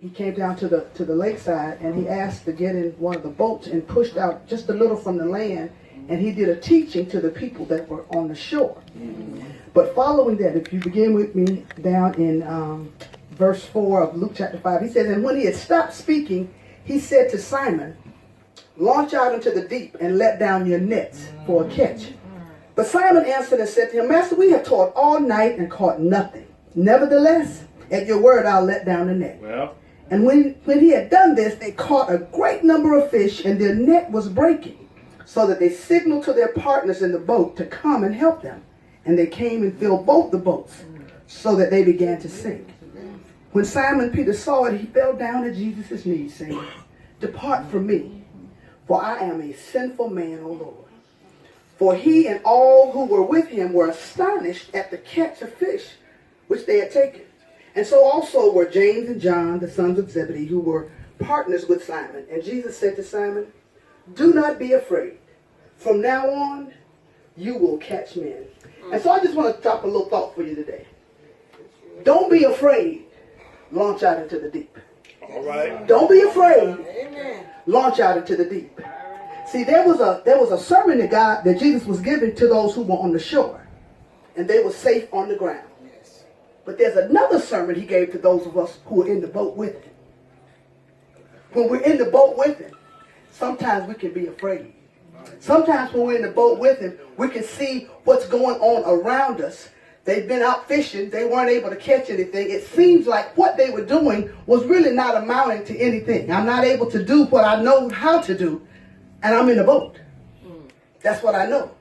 he came down to the lakeside, and he asked to get in one of the boats and pushed out just a little from the land, and he did a teaching to the people that were on the shore. But following that, if you begin with me down in verse 4 of Luke chapter 5, he says, and when he had stopped speaking, he said to Simon, launch out into the deep and let down your nets for a catch. But Simon answered and said to him, Master, we have toiled all night and caught nothing. Nevertheless, at your word, I'll let down the net. Well. And when he had done this, they caught a great number of fish, and their net was breaking, so that they signaled to their partners in the boat to come and help them. And they came and filled both the boats, so that they began to sink. When Simon Peter saw it, he fell down at Jesus' knees, saying, depart from me, for I am a sinful man, O Lord. For he and all who were with him were astonished at the catch of fish which they had taken. And so also were James and John, the sons of Zebedee, who were partners with Simon. And Jesus said to Simon, do not be afraid. From now on, you will catch men. And so I just want to drop a little thought for you today. Don't be afraid. Launch out into the deep. All right. Don't be afraid. Launch out into the deep. See, there was a sermon that Jesus was giving to those who were on the shore, and they were safe on the ground. But there's another sermon he gave to those of us who are in the boat with him. When we're in the boat with him, sometimes we can be afraid. Sometimes when we're in the boat with him, we can see what's going on around us. They've been out fishing. They weren't able to catch anything. It seems like what they were doing was really not amounting to anything. I'm not able to do what I know how to do, and I'm in the boat. That's what I know.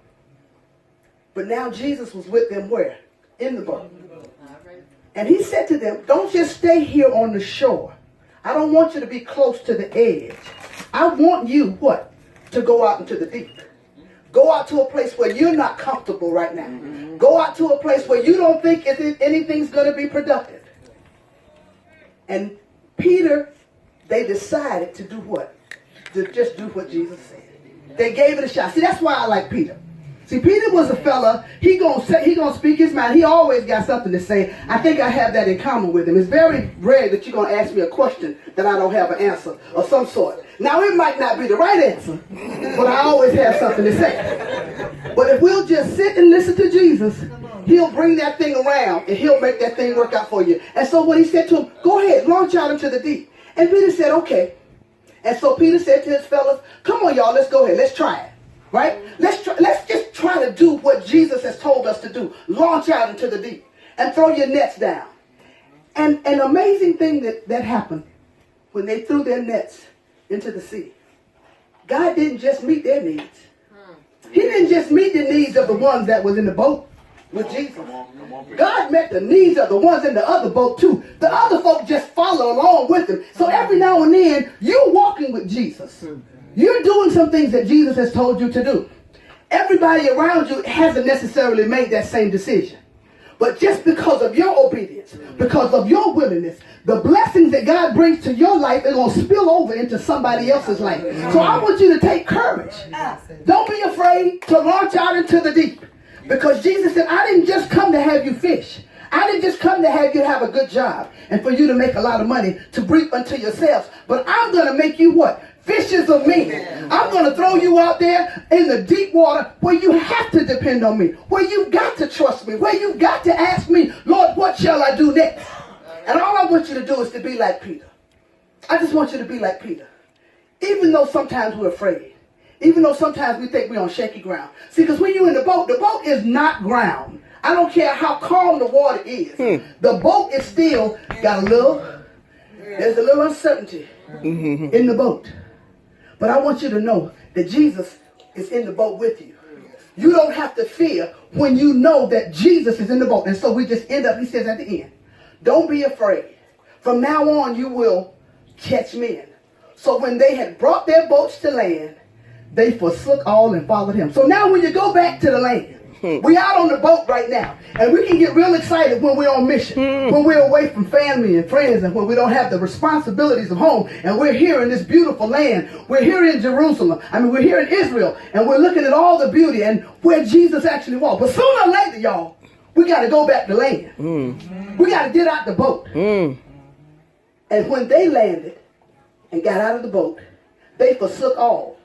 But now Jesus was with them where? In the boat. And he said to them, don't just stay here on the shore. I don't want you to be close to the edge. I want you, what? To go out into the deep. Go out to a place where you're not comfortable right now. Go out to a place where you don't think anything's going to be productive. And Peter, they decided to do what? To just do what Jesus said. They gave it a shot. See, that's why I like Peter. See, Peter was a fella, he gonna speak his mind. He always got something to say. I think I have that in common with him. It's very rare that you're going to ask me a question that I don't have an answer of some sort. Now, it might not be the right answer, but I always have something to say. But if we'll just sit and listen to Jesus, he'll bring that thing around and he'll make that thing work out for you. And so when he said to him, go ahead, launch out into the deep. And Peter said, okay. And so Peter said to his fellas, come on, y'all, let's go ahead. Let's try it. Right? Let's just try to do what Jesus has told us to do. Launch out into the deep and throw your nets down. And an amazing thing that happened when they threw their nets into the sea. God didn't just meet their needs. He didn't just meet the needs of the ones that was in the boat with Jesus. God met the needs of the ones in the other boat too. The other folk just follow along with him. So every now and then, you're walking with Jesus. You're doing some things that Jesus has told you to do. Everybody around you hasn't necessarily made that same decision. But just because of your obedience, because of your willingness, the blessings that God brings to your life are going to spill over into somebody else's life. So I want you to take courage. Don't be afraid to launch out into the deep. Because Jesus said, I didn't just come to have you fish. I didn't just come to have you have a good job and for you to make a lot of money to reap unto yourselves. But I'm going to make you what? Fishers of men. I'm going to throw you out there in the deep water where you have to depend on me, where you've got to trust me, where you've got to ask me, Lord, what shall I do next? And all I want you to do is to be like Peter. I just want you to be like Peter. Even though sometimes we're afraid, even though sometimes we think we're on shaky ground. See, because when you're in the boat is not ground. I don't care how calm the water is. The boat is still got there's a little uncertainty in the boat. But I want you to know that Jesus is in the boat with you. You don't have to fear when you know that Jesus is in the boat. And so we just end up, he says at the end, don't be afraid. From now on, you will catch men. So when they had brought their boats to land, they forsook all and followed him. So now when you go back to the land, we're out on the boat right now, and we can get real excited when we're on mission, when we're away from family and friends, and when we don't have the responsibilities of home, and we're here in this beautiful land. We're here in Jerusalem. We're here in Israel, and we're looking at all the beauty and where Jesus actually walked. But sooner or later, y'all, we got to go back to land. We got to get out the boat. And And when they landed and got out of the boat, they forsook all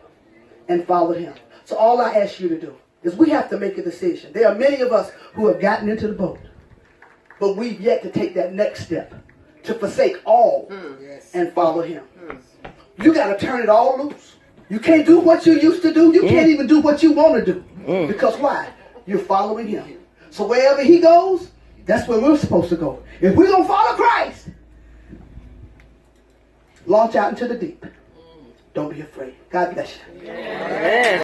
and followed him. So all I ask you to do is we have to make a decision. There are many of us who have gotten into the boat, but we've yet to take that next step to forsake all and follow him. You got to turn it all loose. You can't do what you used to do. You can't even do what you want to do. Because why? You're following him. So wherever he goes, that's where we're supposed to go. If we're going to follow Christ, launch out into the deep. Don't be afraid. God bless you. Amen.